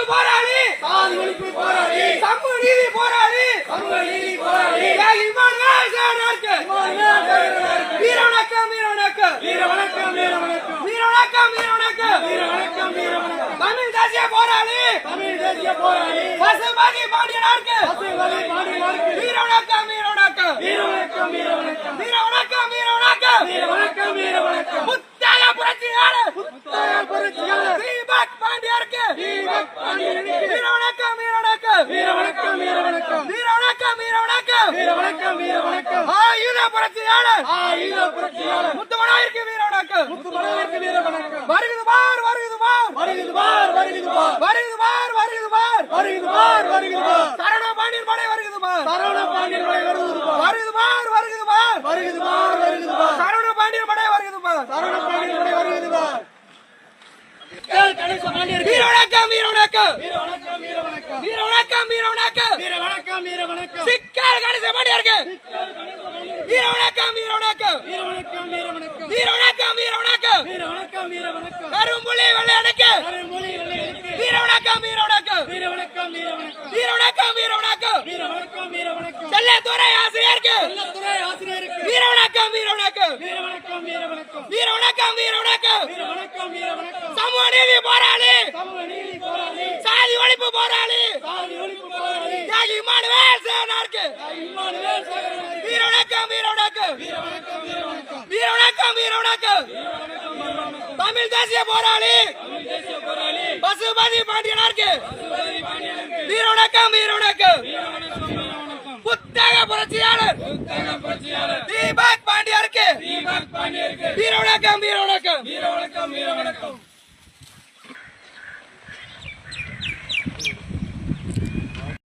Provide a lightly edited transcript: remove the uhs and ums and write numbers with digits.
போராளி சமூக நீதி போராளி இமானுவேல் சேகருக்கு வீர வணக்கம் தமிழ் தேசிய போராளி பசுபதி பாண்டியனாருக்கு வீர வணக்கம் முத்தாய புரட்சியாளர் தீபக் பாண்டியருக்கு வீர வணக்கம் ஆயுத புரட்சியாளர் முத்துமனாருக்கு வீர வணக்கம் வருகிறது பார் சரண பாண்டியன் படை வருகிறது பார் சரண பாண்டியன் படை வருகிறது பார் வீர வணக்கம் சிக்கல் கணேச பாண்டியருக்கு வீர வணக்கம் கரும்புலி வெள்ளையனுக்கு வீர வணக்கம் செல்லத்துறை ஆசிரியருக்கு வீர வணக்கம் சமூக நீதி போராளி சாதி ஒழிப்பு போராளி இமானுவேல் சேகருக்கு வீர வணக்கம் தமிழ் தேசிய போராளி பசுபதி பாண்டியனாருக்கு வீர வணக்கம் புத்தக புரட்சியாளர் தீபக் பாண்டியருக்கு வீர வணக்கம்